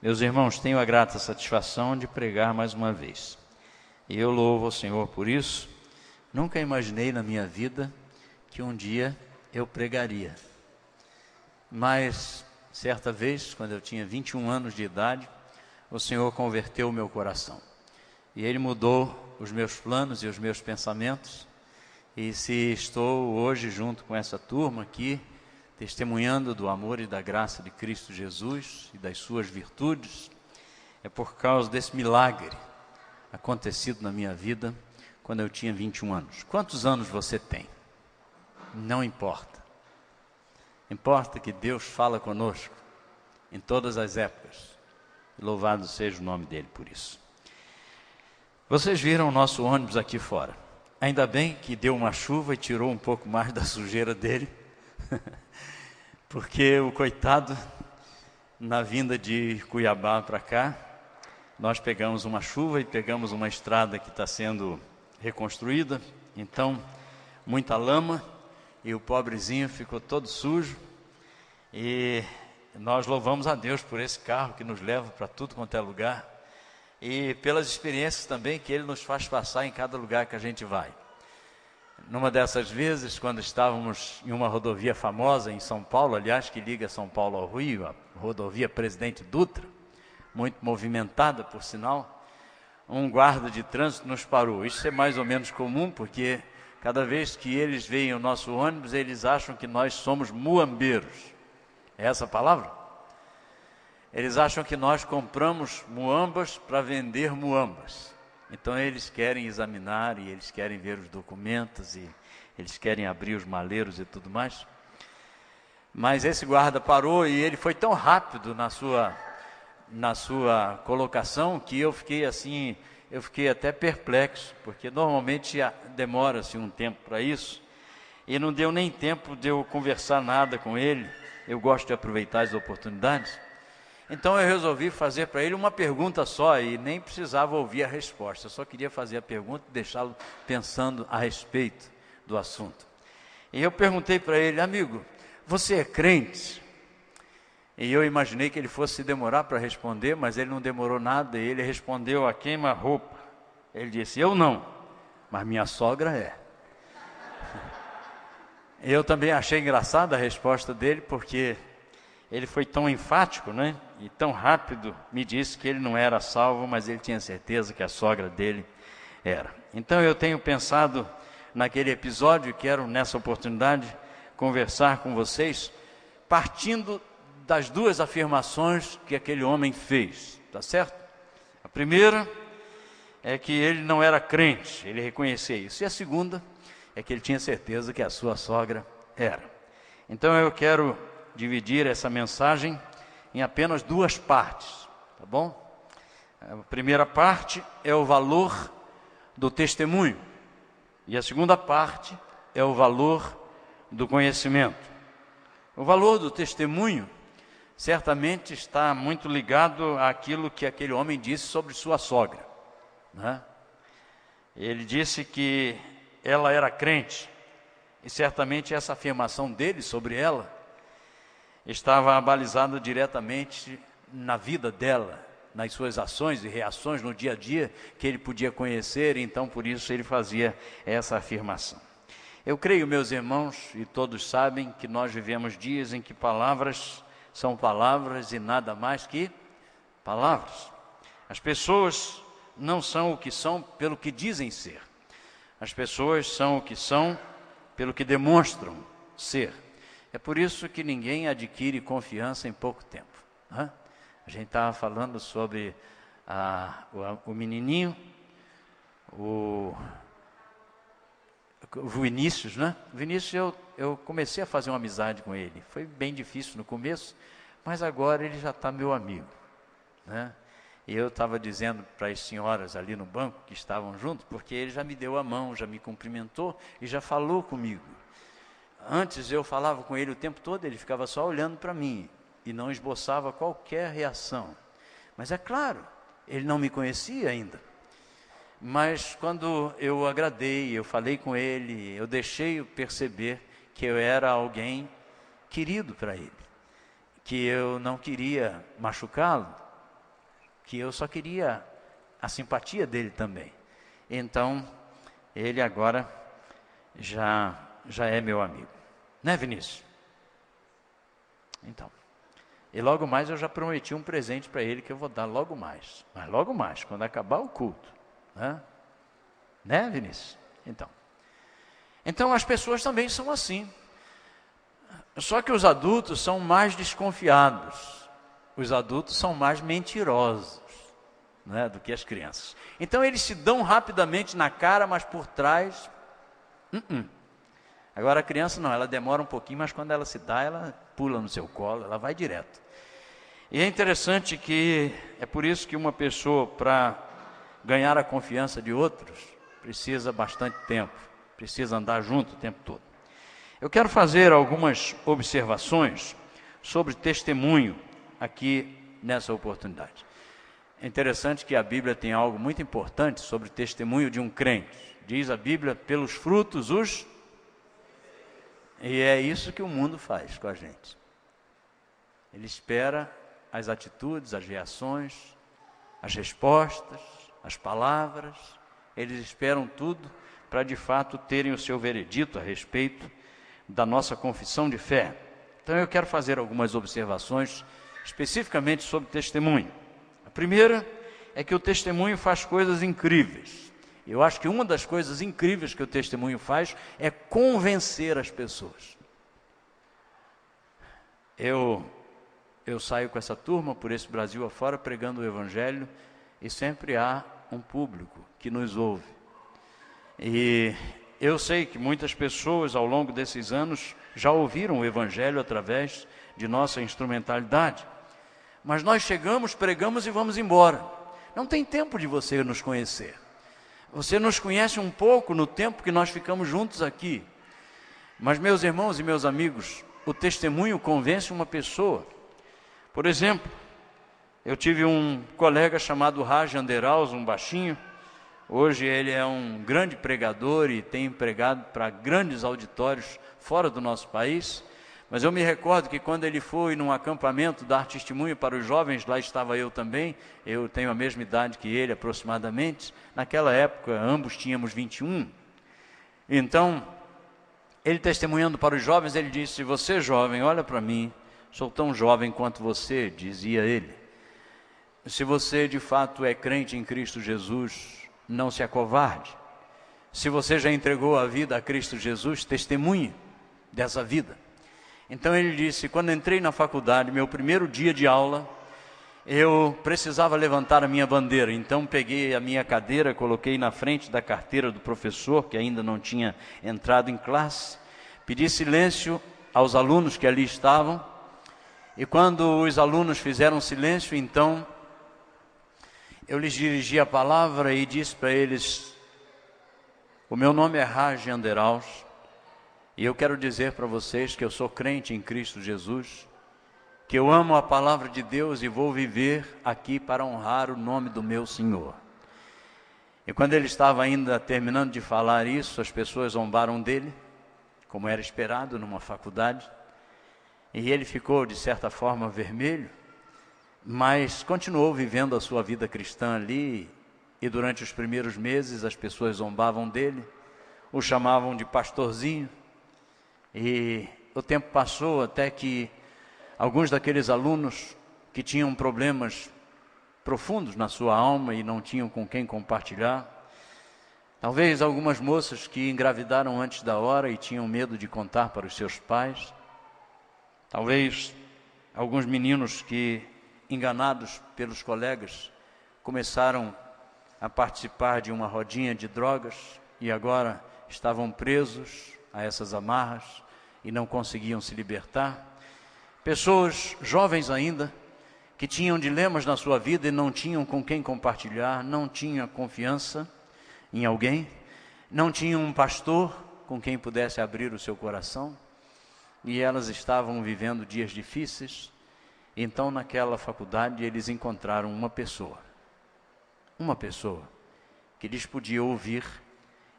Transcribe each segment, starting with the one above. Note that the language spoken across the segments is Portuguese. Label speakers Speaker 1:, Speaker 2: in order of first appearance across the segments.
Speaker 1: Meus irmãos, tenho a grata satisfação de pregar mais uma vez. E eu louvo ao Senhor por isso. Nunca imaginei na minha vida que um dia eu pregaria. Mas, certa vez, quando eu tinha 21 anos de idade, o Senhor converteu o meu coração. E Ele mudou os meus planos e os meus pensamentos. E se estou hoje junto com essa turma aqui, testemunhando do amor e da graça de Cristo Jesus e das suas virtudes, é por causa desse milagre acontecido na minha vida quando eu tinha 21 anos. Quantos anos você tem? Não importa. Importa que Deus fala conosco em todas as épocas. Louvado seja o nome dele por isso. Vocês viram o nosso ônibus aqui fora. Ainda bem que deu uma chuva e tirou um pouco mais da sujeira dele. Porque o coitado, na vinda de Cuiabá para cá, nós pegamos uma chuva e pegamos uma estrada que está sendo reconstruída. Então, muita lama e o pobrezinho ficou todo sujo. E nós louvamos a Deus por esse carro que nos leva para tudo quanto é lugar. E pelas experiências também que Ele nos faz passar em cada lugar que a gente vai. Numa dessas vezes, quando estávamos em uma rodovia famosa em São Paulo, aliás, que liga São Paulo ao Rio, a rodovia Presidente Dutra, muito movimentada, por sinal, um guarda de trânsito nos parou. Isso é mais ou menos comum, porque cada vez que eles veem o nosso ônibus, eles acham que nós somos muambeiros. É essa a palavra? Eles acham que nós compramos muambas para vender muambas. Então eles querem examinar e eles querem ver os documentos e eles querem abrir os maleiros e tudo mais. Mas esse guarda parou e ele foi tão rápido na sua colocação que eu fiquei até perplexo, porque normalmente demora-se um tempo para isso e não deu nem tempo de eu conversar nada com ele. Eu gosto de aproveitar as oportunidades. Então eu resolvi fazer para ele uma pergunta só e nem precisava ouvir a resposta. Eu só queria fazer a pergunta e deixá-lo pensando a respeito do assunto. E eu perguntei para ele: amigo, você é crente? E eu imaginei que ele fosse se demorar para responder, mas ele não demorou nada e ele respondeu a queima-roupa. Ele disse: eu não, mas minha sogra é. Eu também achei engraçada a resposta dele, porque ele foi tão enfático, né? E tão rápido, me disse que ele não era salvo, mas ele tinha certeza que a sogra dele era. Então eu tenho pensado naquele episódio e quero nessa oportunidade conversar com vocês, partindo das duas afirmações que aquele homem fez, tá certo? A primeira é que ele não era crente, ele reconhecia isso. E a segunda é que ele tinha certeza que a sua sogra era. Então eu quero dividir essa mensagem em apenas duas partes, tá bom? A primeira parte é o valor do testemunho e a segunda parte é o valor do conhecimento. O valor do testemunho certamente está muito ligado àquilo que aquele homem disse sobre sua sogra, né? Ele disse que ela era crente e certamente essa afirmação dele sobre ela estava abalizada diretamente na vida dela, nas suas ações e reações no dia a dia que ele podia conhecer, então por isso ele fazia essa afirmação. Eu creio, meus irmãos, e todos sabem que nós vivemos dias em que palavras são palavras e nada mais que palavras. As pessoas não são o que são pelo que dizem ser. As pessoas são o que são pelo que demonstram ser. É por isso que ninguém adquire confiança em pouco tempo, né? A gente estava falando sobre o menininho, o Vinícius, né? O Vinícius, eu comecei a fazer uma amizade com ele. Foi bem difícil no começo, mas agora ele já está meu amigo, né? E eu estava dizendo para as senhoras ali no banco que estavam junto, porque ele já me deu a mão, já me cumprimentou e já falou comigo. Antes eu falava com ele o tempo todo, ele ficava só olhando para mim e não esboçava qualquer reação. Mas é claro, ele não me conhecia ainda. Mas quando eu agradei, eu falei com ele, eu deixei perceber que eu era alguém querido para ele, que eu não queria machucá-lo, que eu só queria a simpatia dele também. Então, ele agora já é meu amigo. Né, Vinícius? Então, e logo mais eu já prometi um presente para ele que eu vou dar logo mais. Mas logo mais, quando acabar o culto. Né, Vinícius? Então as pessoas também são assim. Só que os adultos são mais desconfiados. Os adultos são mais mentirosos, né, do que as crianças. Então eles se dão rapidamente na cara, mas por trás... Agora a criança não, ela demora um pouquinho, mas quando ela se dá, ela pula no seu colo, ela vai direto. E é interessante que é por isso que uma pessoa, para ganhar a confiança de outros, precisa bastante tempo, precisa andar junto o tempo todo. Eu quero fazer algumas observações sobre testemunho aqui nessa oportunidade. É interessante que a Bíblia tem algo muito importante sobre o testemunho de um crente. Diz a Bíblia, pelos frutos os... E é isso que o mundo faz com a gente. Ele espera as atitudes, as reações, as respostas, as palavras. Eles esperam tudo para de fato terem o seu veredito a respeito da nossa confissão de fé. Então eu quero fazer algumas observações especificamente sobre testemunho. A primeira é que o testemunho faz coisas incríveis. Eu acho que uma das coisas incríveis que o testemunho faz é convencer as pessoas. Eu saio com essa turma por esse Brasil afora pregando o Evangelho e sempre há um público que nos ouve. E eu sei que muitas pessoas ao longo desses anos já ouviram o Evangelho através de nossa instrumentalidade. Mas nós chegamos, pregamos e vamos embora. Não tem tempo de você nos conhecer. Você nos conhece um pouco no tempo que nós ficamos juntos aqui. Mas, meus irmãos e meus amigos, o testemunho convence uma pessoa. Por exemplo, eu tive um colega chamado Raj Anderaus, um baixinho. Hoje ele é um grande pregador e tem pregado para grandes auditórios fora do nosso país. Mas eu me recordo que quando ele foi num acampamento dar testemunho para os jovens, lá estava eu também, eu tenho a mesma idade que ele aproximadamente, naquela época ambos tínhamos 21. Então, ele testemunhando para os jovens, ele disse: você jovem, olha para mim, sou tão jovem quanto você, dizia ele. Se você de fato é crente em Cristo Jesus, não se acovarde. Se você já entregou a vida a Cristo Jesus, testemunhe dessa vida. Então ele disse, quando entrei na faculdade, meu primeiro dia de aula, eu precisava levantar a minha bandeira. Então peguei a minha cadeira, coloquei na frente da carteira do professor, que ainda não tinha entrado em classe, pedi silêncio aos alunos que ali estavam, e quando os alunos fizeram silêncio, então eu lhes dirigi a palavra e disse para eles: o meu nome é Raj Anderaus, e eu quero dizer para vocês que eu sou crente em Cristo Jesus, que eu amo a palavra de Deus e vou viver aqui para honrar o nome do meu Senhor. E quando ele estava ainda terminando de falar isso, as pessoas zombaram dele, como era esperado numa faculdade, e ele ficou de certa forma vermelho, mas continuou vivendo a sua vida cristã ali, e durante os primeiros meses as pessoas zombavam dele, o chamavam de pastorzinho, e o tempo passou até que alguns daqueles alunos que tinham problemas profundos na sua alma e não tinham com quem compartilhar, talvez algumas moças que engravidaram antes da hora e tinham medo de contar para os seus pais, talvez alguns meninos que, enganados pelos colegas, começaram a participar de uma rodinha de drogas e agora estavam presos a essas amarras e não conseguiam se libertar. Pessoas jovens ainda, que tinham dilemas na sua vida e não tinham com quem compartilhar, não tinham confiança em alguém, não tinham um pastor com quem pudesse abrir o seu coração, e elas estavam vivendo dias difíceis. Então naquela faculdade eles encontraram uma pessoa que lhes podia ouvir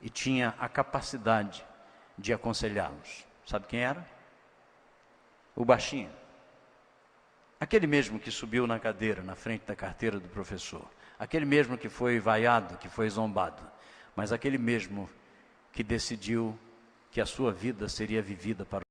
Speaker 1: e tinha a capacidade de aconselhá-los. Sabe quem era? O baixinho. Aquele mesmo que subiu na cadeira, na frente da carteira do professor. Aquele mesmo que foi vaiado, que foi zombado. Mas aquele mesmo que decidiu que a sua vida seria vivida para